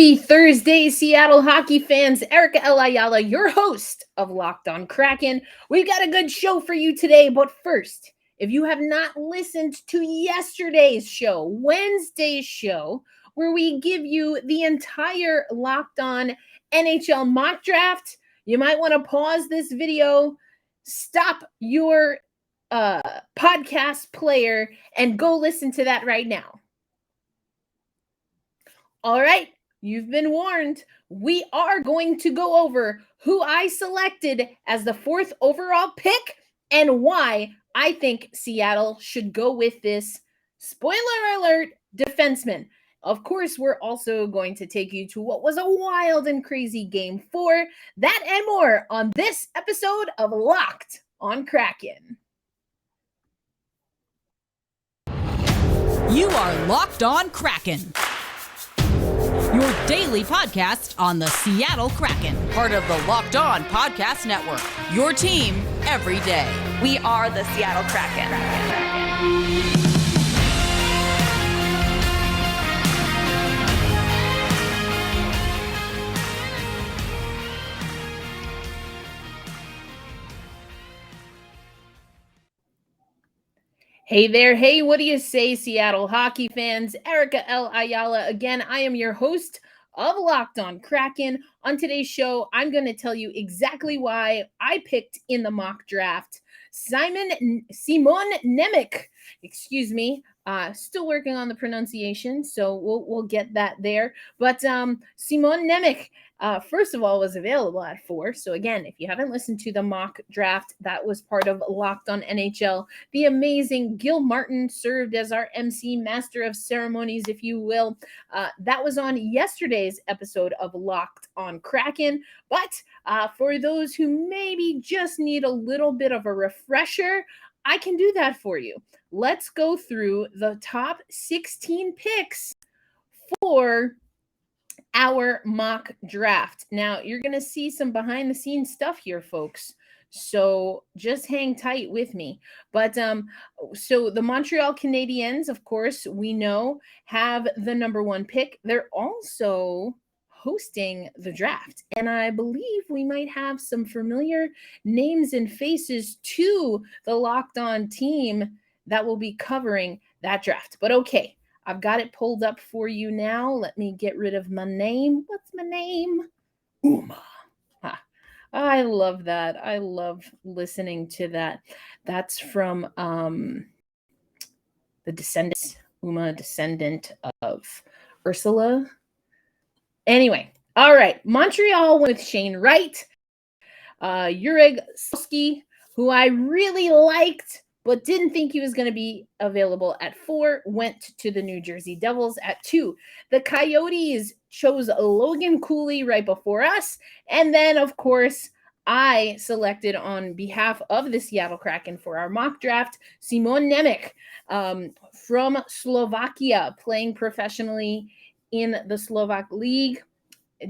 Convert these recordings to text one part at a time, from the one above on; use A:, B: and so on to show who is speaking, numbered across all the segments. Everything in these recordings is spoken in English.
A: Happy Thursday, Seattle hockey fans. Erica Ayala, your host of Locked On Kraken. We've got a good show for you today, but first, if you have not listened to yesterday's show, Wednesday's show, where we give you the entire Locked On NHL mock draft, you might want to pause this video, stop your podcast player, and go listen to that right now. All right, you've been warned. We are going to go over who I selected as the 4th overall pick and why I think Seattle should go with this, spoiler alert, defenseman. Of course, we're also going to take you to what was a wild and crazy game 4. That and more on this episode of Locked on Kraken.
B: You are Locked on Kraken, your daily podcast on the Seattle Kraken, part of the Locked On Podcast Network, your team every day.
C: We are the Seattle Kraken.
A: Hey there. Hey, what do you say, Seattle hockey fans? Erica L. Ayala. Again, I am your host of Locked on Kraken. On today's show, I'm going to tell you exactly why I picked in the mock draft Šimon Nemec. Excuse me. Still working on the pronunciation, so we'll get that there. But Šimon Nemec, first of all, was available at 4. So again, if you haven't listened to the mock draft, that was part of Locked on NHL. The amazing Gil Martin served as our MC, master of ceremonies, if you will. That was on yesterday's episode of Locked on Kraken. But for those who maybe just need a little bit of a refresher, I can do that for you. Let's go through the top 16 picks for our mock draft. Now, you're going to see some behind the scenes stuff here, folks. So just hang tight with me. But so the Montreal Canadiens, of course, we know have the number 1 pick. They're also hosting the draft. And I believe we might have some familiar names and faces to the Locked On team that will be covering that draft. But okay, I've got it pulled up for you now. Let me get rid of my name. What's my name? Uma. I love that. I love listening to that. That's from the Descendants. Uma, descendant of Ursula. Anyway, all right. Montreal with Shane Wright. Jurek Slowski, who I really liked, but didn't think he was going to be available at 4, went to the New Jersey Devils at 2. The Coyotes chose Logan Cooley right before us. And then, of course, I selected on behalf of the Seattle Kraken for our mock draft, Šimon Nemec from Slovakia, playing professionally in the Slovak League.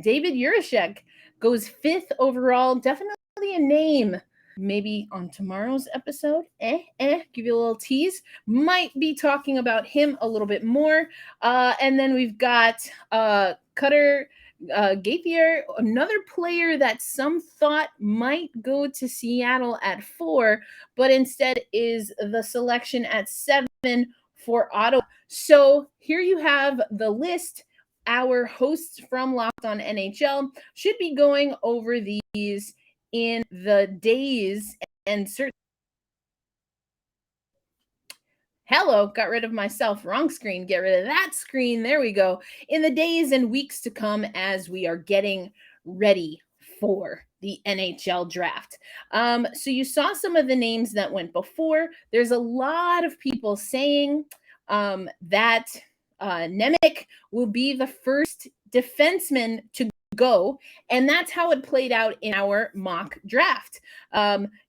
A: David Jurasek goes 5th overall. Definitely a name. Maybe on tomorrow's episode, give you a little tease. Might be talking about him a little bit more. And then we've got Cutter Gaithier, another player that some thought might go to Seattle at 4, but instead is the selection at 7 for Ottawa. So here you have the list. Our hosts from Locked on NHL should be going over these in the days and certain. Hello, got rid of myself. Wrong screen. Get rid of that screen. There we go. In the days and weeks to come as we are getting ready for the NHL draft. So you saw some of the names that went before. There's a lot of people saying that Nemec will be the first defenseman to go, and that's how it played out in our mock draft.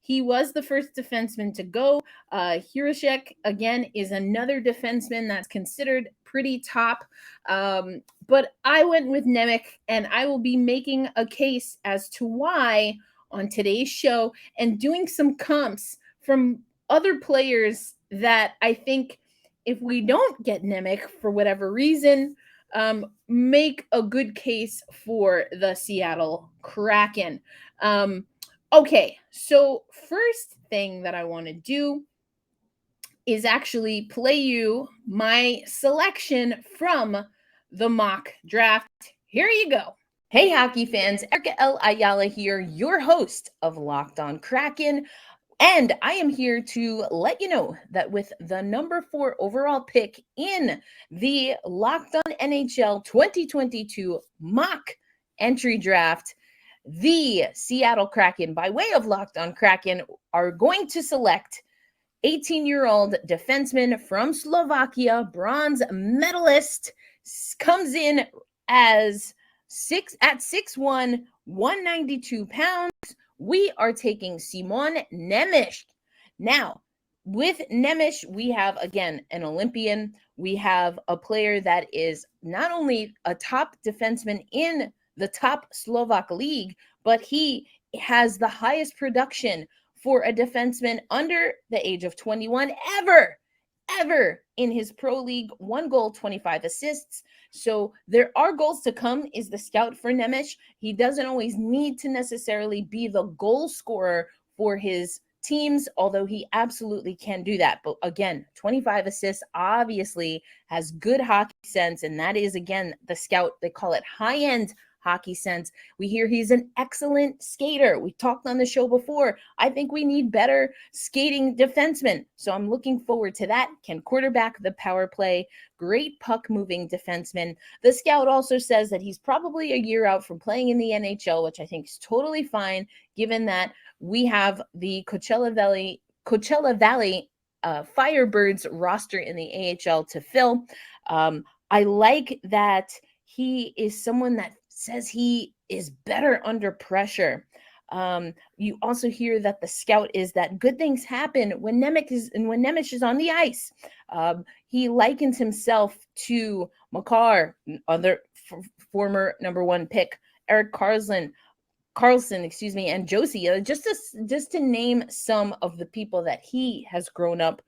A: He was the first defenseman to go. Jurasek, again, is another defenseman that's considered pretty top, but I went with Nemec, and I will be making a case as to why on today's show and doing some comps from other players that I think if we don't get Nemec for whatever reason, make a good case for the Seattle Kraken. Okay, so first thing that I want to do is actually play you my selection from the mock draft. Here you go. Hey, hockey fans, Erica Ayala here, your host of Locked On Kraken. And I am here to let you know that with the number 4 overall pick in the Locked On NHL 2022 mock entry draft, the Seattle Kraken, by way of Locked On Kraken, are going to select 18-year-old defenseman from Slovakia, bronze medalist, comes in as 6'1", 192 pounds. We are taking Šimon Nemec. Now, with Nemec, we have, again, an Olympian. We have a player that is not only a top defenseman in the top Slovak league, but he has the highest production for a defenseman under the age of 21 ever in his pro league. 1 goal, 25 assists. So there are goals to come, is the scout for Nemec. He doesn't always need to necessarily be the goal scorer for his teams, although he absolutely can do that. But again, 25 assists, obviously has good hockey sense. And that is, again, the scout. They call it high-end hockey sense. We hear he's an excellent skater. We talked on the show before. I think we need better skating defensemen. So I'm looking forward to that. Can quarterback the power play. Great puck moving defenseman. The scout also says that he's probably a year out from playing in the NHL, which I think is totally fine, given that we have the Coachella Valley Firebirds roster in the AHL to fill. I like that he is someone that says he is better under pressure. You also hear that the scout is that good things happen when Nemec is on the ice. He likens himself to Makar, other former number 1 pick, Erik Karlsson, and Josie, just to name some of the people that he has grown up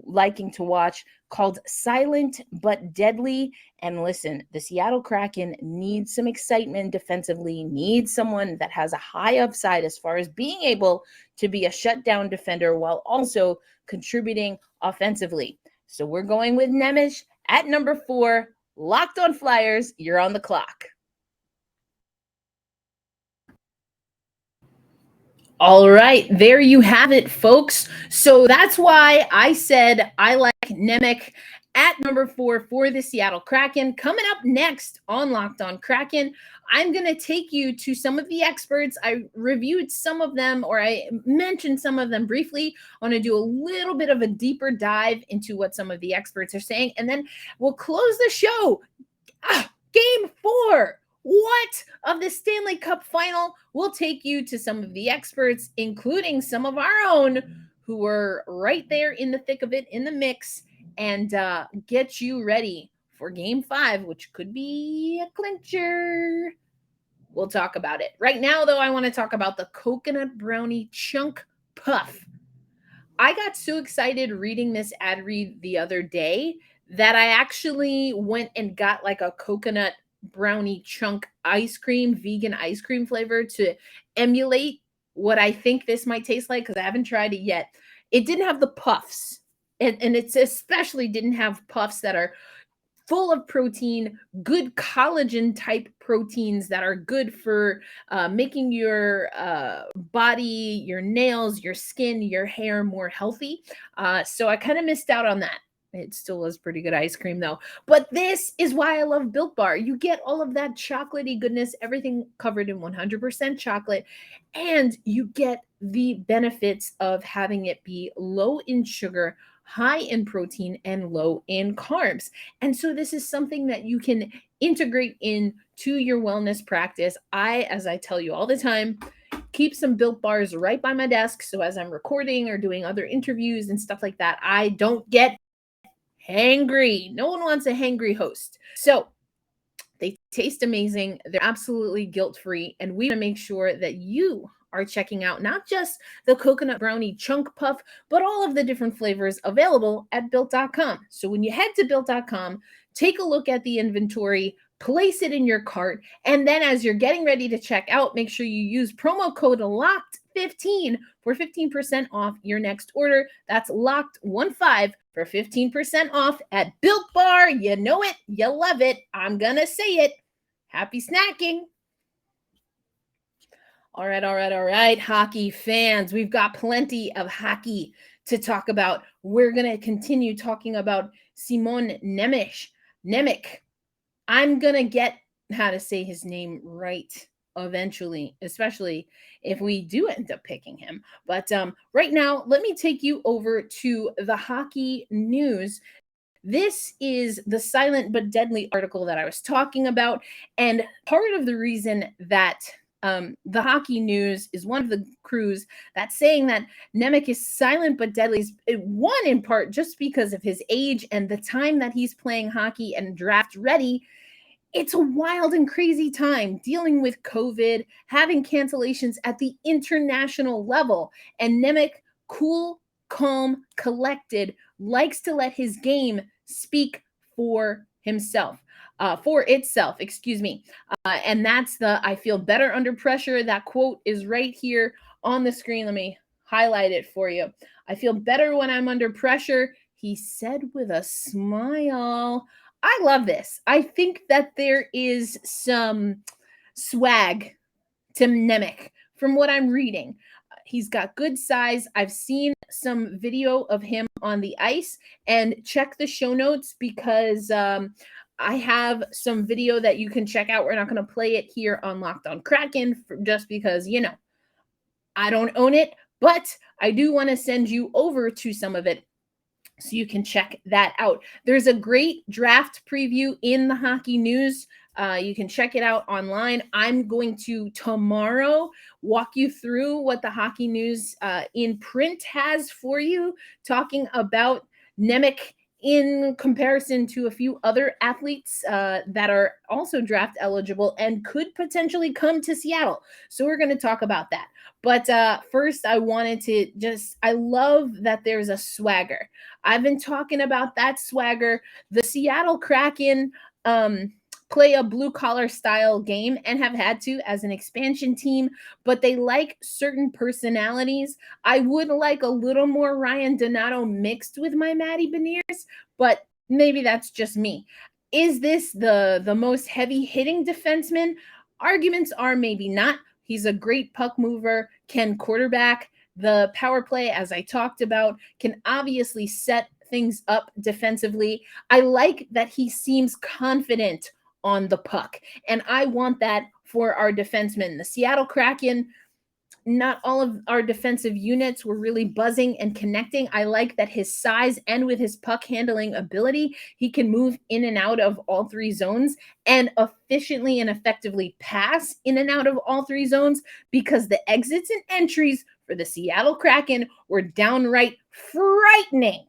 A: liking to watch, called Silent but Deadly. And listen, the Seattle Kraken needs some excitement defensively, needs someone that has a high upside as far as being able to be a shutdown defender while also contributing offensively. So we're going with Nemec at number 4. Locked On Flyers, you're on the clock. All right, there you have it, folks. So that's why I said I like Nemec at number 4 for the Seattle Kraken. Coming up next on Locked On Kraken, I'm going to take you to some of the experts. I reviewed some of them, or I mentioned some of them briefly. I want to do a little bit of a deeper dive into what some of the experts are saying, and then we'll close the show. Game 4. What of the Stanley Cup Final? We'll take you to some of the experts, including some of our own who were right there in the thick of it, in the mix, and get you ready for Game 5, which could be a clincher. We'll talk about it. Right now, though, I want to talk about the coconut brownie chunk puff. I got so excited reading this ad read the other day that I actually went and got like a coconut brownie chunk ice cream, vegan ice cream flavor, to emulate what I think this might taste like, because I haven't tried it yet. It didn't have the puffs, and it's especially didn't have puffs that are full of protein, good collagen type proteins that are good for making your body, your nails, your skin, your hair more healthy. So I kind of missed out on that. It still is pretty good ice cream, though. But this is why I love Built Bar. You get all of that chocolatey goodness, everything covered in 100% chocolate, and you get the benefits of having it be low in sugar, high in protein, and low in carbs. And so this is something that you can integrate into your wellness practice. As I tell you all the time, keep some Built Bars right by my desk, so as I'm recording or doing other interviews and stuff like that, I don't get hangry. No one wants a hangry host. So they taste amazing. They're absolutely guilt-free, and we want to make sure that you are checking out not just the coconut brownie chunk puff, but all of the different flavors available at built.com. So when you head to built.com, take a look at the inventory, place it in your cart, and then as you're getting ready to check out, make sure you use promo code LOCKED15 for 15% off your next order. That's LOCKED15 for 15% off at Built Bar. You know it, you love it. I'm gonna say it. Happy snacking. All right, hockey fans. We've got plenty of hockey to talk about. We're going to continue talking about Šimon Nemec. I'm going to get how to say his name right eventually, especially if we do end up picking him. But right now, let me take you over to the hockey news. This is the silent but deadly article that I was talking about. And part of the reason that the hockey news is one of the crews that's saying that Nemec is silent but deadly. One, in part, just because of his age and the time that he's playing hockey and draft ready. It's a wild and crazy time dealing with COVID, having cancellations at the international level. And Nemec, cool, calm, collected, likes to let his game speak for himself. For itself, excuse me. And that's the I feel better under pressure. That quote is right here on the screen. Let me highlight it for you. I feel better when I'm under pressure, he said with a smile. I love this. I think that there is some swag to Nemec from what I'm reading. He's got good size. I've seen some video of him on the ice, and check the show notes because I have some video that you can check out. We're not going to play it here on Locked On Kraken just because, I don't own it, but I do want to send you over to some of it so you can check that out. There's a great draft preview in the hockey news. You can check it out online. I'm going to tomorrow walk you through what the hockey news in print has for you, talking about Nemec in comparison to a few other athletes that are also draft eligible and could potentially come to Seattle. So we're going to talk about that. But first, I wanted to I love that there's a swagger. I've been talking about that swagger. The Seattle Kraken play a blue-collar style game and have had to as an expansion team, but they like certain personalities. I would like a little more Ryan Donato mixed with my Matty Beniers, but maybe that's just me. Is this the most heavy-hitting defenseman? Arguments are maybe not. He's a great puck mover, can quarterback. The power play, as I talked about, can obviously set things up defensively. I like that he seems confident on the puck, and I want that for our defensemen. The Seattle Kraken, not all of our defensive units were really buzzing and connecting. I like that his size and with his puck handling ability, he can move in and out of all three zones and efficiently and effectively pass in and out of all three zones, because the exits and entries for the Seattle Kraken were downright frightening.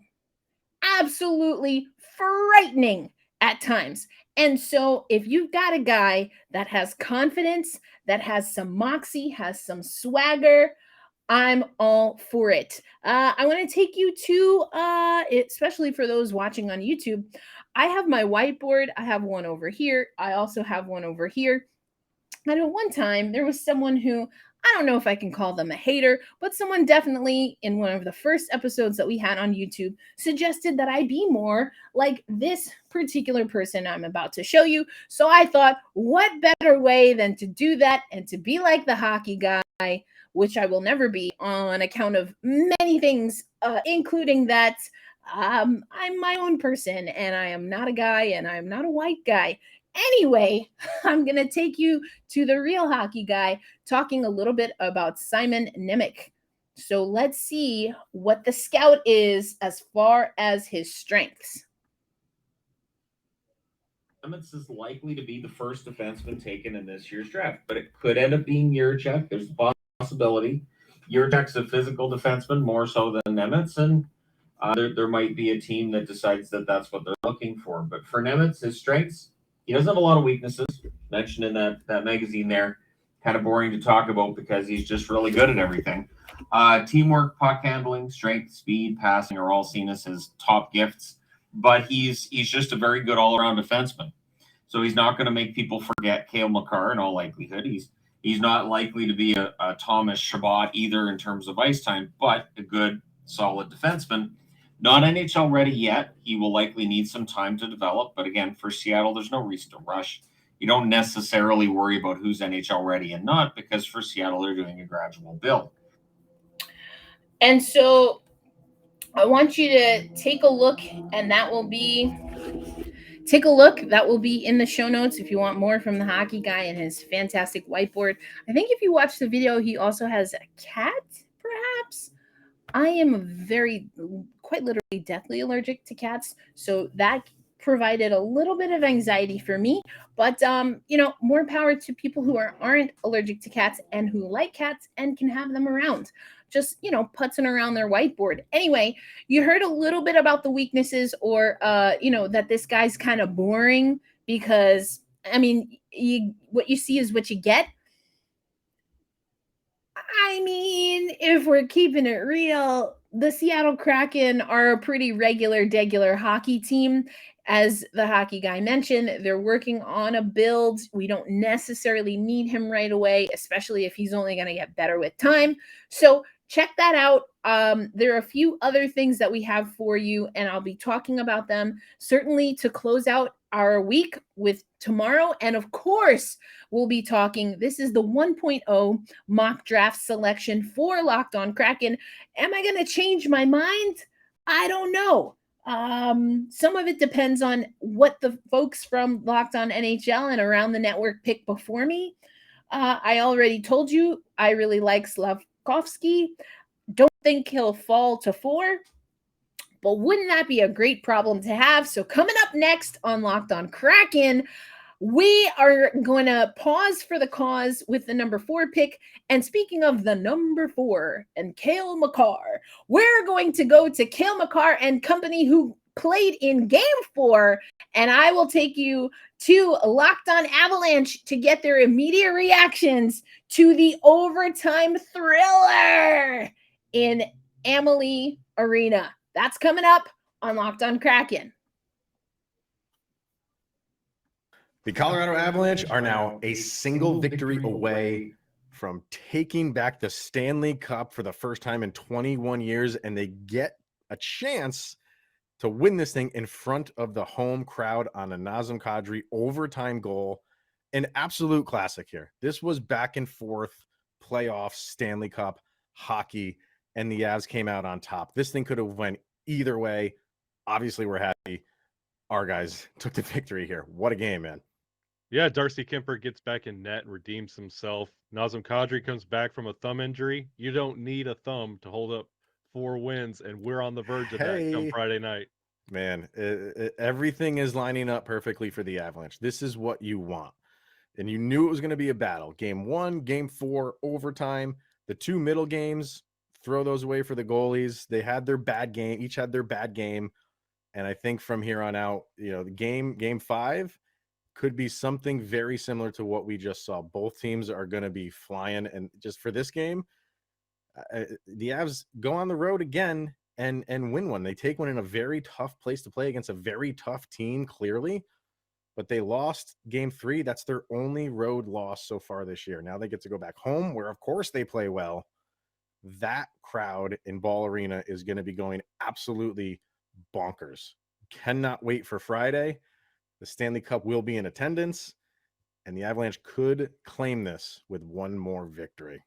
A: Absolutely frightening at times. And so if you've got a guy that has confidence, that has some moxie, has some swagger, I'm all for it. I want to take you to, especially for those watching on YouTube, I have my whiteboard. I have one over here. I also have one over here. And at one time, there was someone who, I don't know if I can call them a hater, but someone definitely in one of the first episodes that we had on YouTube suggested that I be more like this particular person I'm about to show you. So I thought, what better way than to do that and to be like the hockey guy, which I will never be on account of many things, including that I'm my own person and I am not a guy and I'm not a white guy. Anyway, I'm going to take you to the real hockey guy, talking a little bit about Šimon Nemec. So let's see what the scout is as far as his strengths.
D: Nemec is likely to be the first defenseman taken in this year's draft, but it could end up being Jiricek. There's a possibility. Jiricek's a physical defenseman more so than Nemec, and there might be a team that decides that that's what they're looking for. But for Nemec, his strengths, he doesn't have a lot of weaknesses, mentioned in that magazine there. kind of boring to talk about because he's just really good at everything. Teamwork, puck handling, strength, speed, passing are all seen as his top gifts, but he's just a very good all-around defenseman. So he's not going to make people forget Cale Makar in all likelihood. He's not likely to be a Thomas Chabot either in terms of ice time, but a good, solid defenseman. Not NHL ready yet. He will likely need some time to develop. But again, for Seattle, there's no reason to rush. You don't necessarily worry about who's NHL ready and not, because for Seattle, they're doing a gradual build.
A: And so I want you to take a look, and that will be in the show notes if you want more from the hockey guy and his fantastic whiteboard. I think if you watch the video, he also has a cat, perhaps. I am quite literally deathly allergic to cats, so that provided a little bit of anxiety for me. But more power to people who aren't allergic to cats and who like cats and can have them around, just putzing around their whiteboard. Anyway, you heard a little bit about the weaknesses, or that this guy's kind of boring, because what you see is what you get. If we're keeping it real, the Seattle Kraken are a pretty regular hockey team. As the hockey guy mentioned, they're working on a build. We don't necessarily need him right away, especially if he's only going to get better with time. So check that out. There are a few other things that we have for you, and I'll be talking about them certainly to close out our week with tomorrow. And of course, we'll be talking. This is the 1.0 mock draft selection for Locked On Kraken. Am I going to change my mind? I don't know. Some of it depends on what the folks from Locked On NHL and around the network pick before me. I already told you I really like Slavkovsky. Don't think he'll fall to 4, but wouldn't that be a great problem to have? So coming up next on Locked On Kraken, we are going to pause for the cause with the number 4 pick. And speaking of the number 4 and Cale Makar, we're going to go to Cale Makar and company, who played in Game 4. And I will take you to Locked On Avalanche to get their immediate reactions to the overtime thriller in Amalie Arena. That's coming up on Locked On Kraken.
E: The Colorado Avalanche are now a single victory away from taking back the Stanley Cup for the first time in 21 years, and they get a chance to win this thing in front of the home crowd on a Nazem Kadri overtime goal. An absolute classic here. This was back and forth playoff Stanley Cup hockey, and the Avs came out on top. This thing could have went either way. Obviously, we're happy our guys took the victory here. What a game, man.
F: Yeah, Darcy Kemper gets back in net and redeems himself. Nazem Kadri comes back from a thumb injury. You don't need a thumb to hold up 4 wins, and we're on the verge of that come Friday night.
E: Man, everything is lining up perfectly for the Avalanche. This is what you want. And you knew it was going to be a battle. Game 1, Game 4, overtime. The 2 middle games, throw those away for the goalies. They had their bad game. Each had their bad game. And I think from here on out, the game 5 could be something very similar to what we just saw. Both teams are going to be flying. And just for this game, the Avs go on the road again and win one. They take one in a very tough place to play against a very tough team, clearly. But they lost Game 3. That's their only road loss so far this year. Now they get to go back home, where, of course, they play well. That crowd in Ball Arena is going to be going absolutely bonkers. Cannot wait for Friday. The Stanley Cup will be in attendance, and the Avalanche could claim this with one more victory.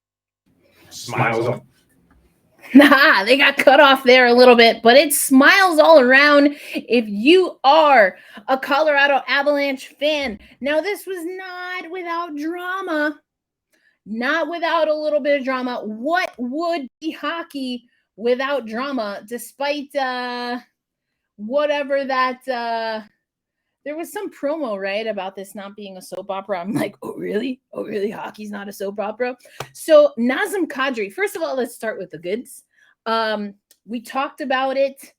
E: Smiles on.
A: Nah, they got cut off there a little bit, but it's smiles all around if you are a Colorado Avalanche fan. Now, this was not without drama, not without a little bit of drama. What would be hockey without drama, despite whatever that there was some promo, right, about this not being a soap opera. I'm like, oh, really? Oh, really? Hockey's not a soap opera? So Nazem Kadri, first of all, let's start with the goods. We talked about it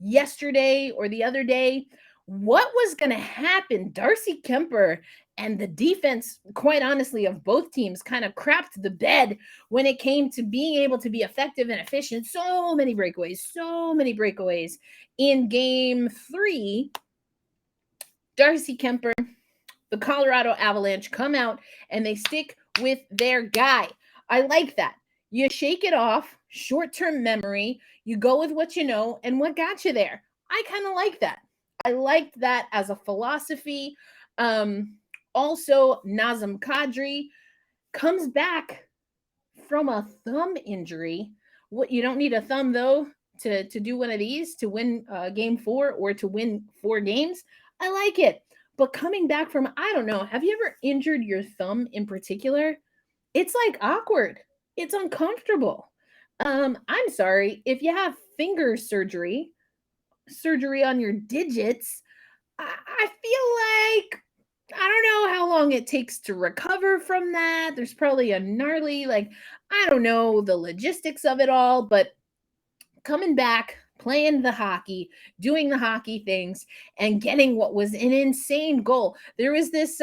A: yesterday or the other day. what was going to happen? Darcy Kuemper and the defense, quite honestly, of both teams kind of crapped the bed when it came to being able to be effective and efficient. So many breakaways in game 3. Darcy Kuemper, the Colorado Avalanche, come out and they stick with their guy. I like that. You shake it off, short-term memory, you go with what you know, and what got you there. I kind of like that. I liked that as a philosophy. Also, Nazem Kadri comes back from a thumb injury. What, you don't need a thumb, though, to do one of these, to win game 4 or to win 4 games. I like it. But coming back from, I don't know, have you ever injured your thumb in particular? It's like awkward. It's uncomfortable. I'm sorry. If you have finger surgery on your digits, I feel like, I don't know how long it takes to recover from that. There's probably a gnarly, I don't know the logistics of it all, but coming back, playing the hockey, doing the hockey things, and getting what was an insane goal. There was this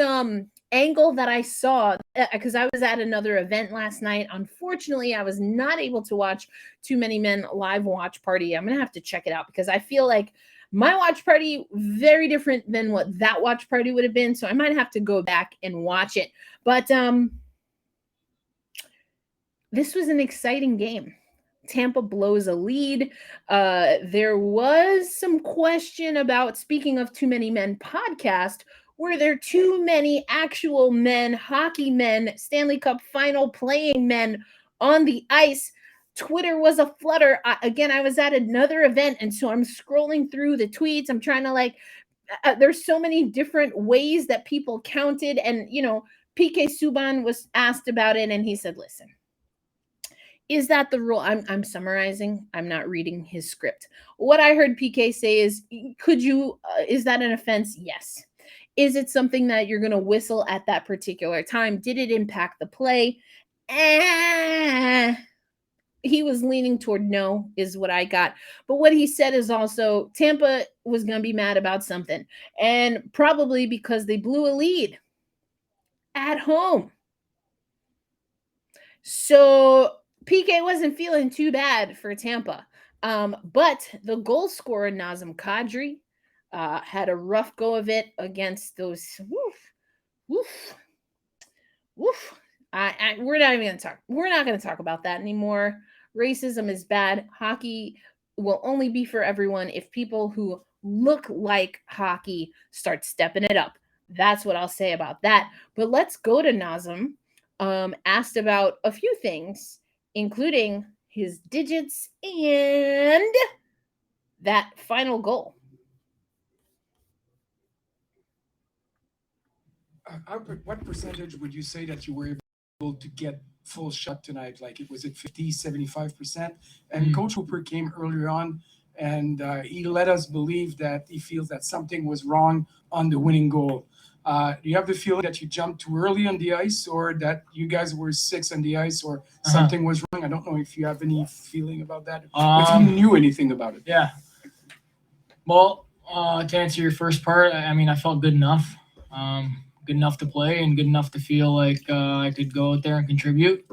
A: angle that I saw because I was at another event last night. Unfortunately, I was not able to watch Too Many Men live watch party. I'm gonna have to check it out because I feel like my watch party very different than what that watch party would have been. So I might have to go back and watch it. But this was an exciting game. Tampa blows a lead. There was some question about, speaking of Too Many Men podcast, were there too many actual men, hockey men, Stanley Cup Final playing men on the ice? Twitter was a flutter. I was at another event, and so I'm scrolling through the tweets. I'm trying to there's so many different ways that people counted. And, PK Subban was asked about it, and he said, listen, is that the rule? I'm summarizing. I'm not reading his script. What I heard PK say is, is that an offense? Yes. Is it something that you're going to whistle at that particular time? Did it impact the play? He was leaning toward no, is what I got. But what he said is also Tampa was going to be mad about something, and probably because they blew a lead at home. So PK wasn't feeling too bad for Tampa. But the goal scorer, Nazem Kadri, had a rough go of it against those. We're not even going to talk. We're not going to talk about that anymore. Racism is bad. Hockey will only be for everyone if people who look like hockey start stepping it up. That's what I'll say about that. But let's go to Nazem. Asked about a few things, including his digits and that final goal.
G: What percentage would you say that you were able to get full shot tonight? Was it 50, 75%? And Coach Hooper came earlier on, and he let us believe that he feels that something was wrong on the winning goal. Do you have the feeling that you jumped too early on the ice, or that you guys were 6 on the ice, or something was wrong? I don't know if you have any feeling about that, if you knew anything about it.
H: Yeah. Well, to answer your first part, I felt good enough. Good enough to play and good enough to feel like I could go out there and contribute.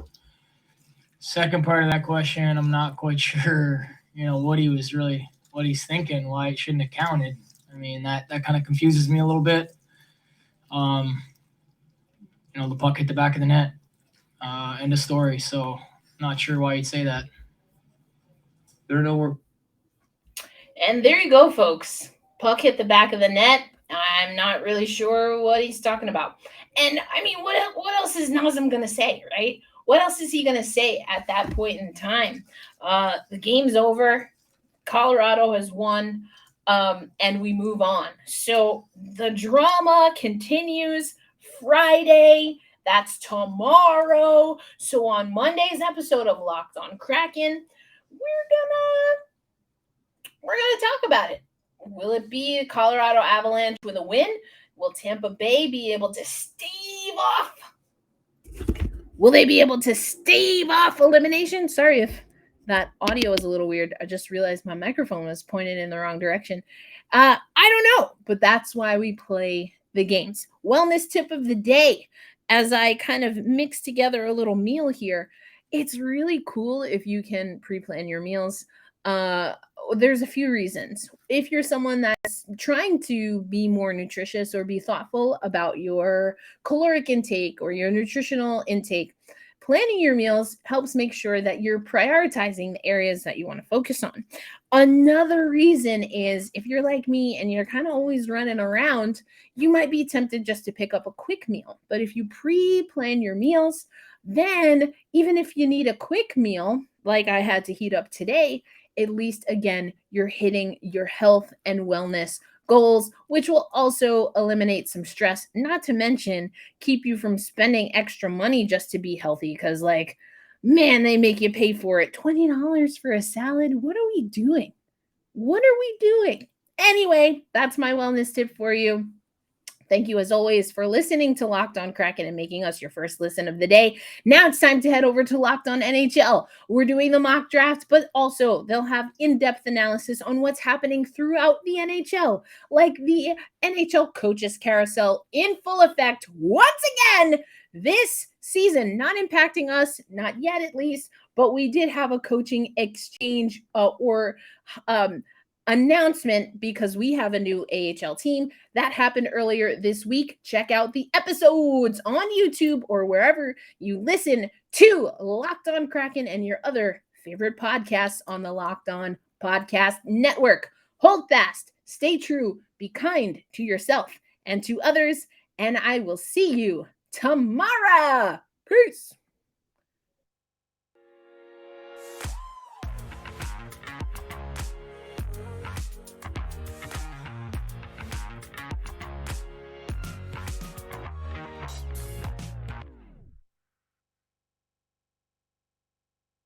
H: Second part of that question, I'm not quite sure, what he's thinking, why it shouldn't have counted. That kind of confuses me a little bit. The puck hit the back of the net, end of story. So not sure why you'd say that.
D: There are no more.
A: And there you go, folks. Puck hit the back of the net. I'm not really sure what he's talking about. And what else is Nazem going to say, right? What else is he going to say at that point in time? The game's over. Colorado has won, and we move on. So the drama continues Friday. That's tomorrow. So on Monday's episode of Locked On Kraken, we're gonna talk about it. Will it be a Colorado Avalanche with a win? Will Tampa Bay be able to stave off? Will they be able to stave off elimination? Sorry if that audio is a little weird. I just realized my microphone was pointed in the wrong direction. I don't know, but that's why we play the games. Wellness tip of the day. As I kind of mix together a little meal here, it's really cool if you can pre-plan your meals. There's a few reasons. If you're someone that's trying to be more nutritious or be thoughtful about your caloric intake or your nutritional intake, planning your meals helps make sure that you're prioritizing the areas that you want to focus on. Another reason is if you're like me and you're kind of always running around, you might be tempted just to pick up a quick meal. But if you pre-plan your meals, then even if you need a quick meal, like I had to heat up today, at least again, you're hitting your health and wellness goals, which will also eliminate some stress, not to mention keep you from spending extra money just to be healthy. Because, like, man, they make you pay for it. $20 for a salad. What are we doing? What are we doing? Anyway, that's my wellness tip for you. Thank you, as always, for listening to Locked On Kraken and making us your first listen of the day. Now it's time to head over to Locked On NHL. We're doing the mock draft, but also they'll have in-depth analysis on what's happening throughout the NHL, like the NHL coaches carousel in full effect once again this season. Not impacting us, not yet at least, but we did have a coaching exchange announcement because we have a new AHL team that happened earlier this week. Check out the episodes on YouTube or wherever you listen to Locked On Kraken and your other favorite podcasts on the Locked On Podcast Network. Hold fast, stay true, be kind to yourself and to others, and I will see you tomorrow. Peace.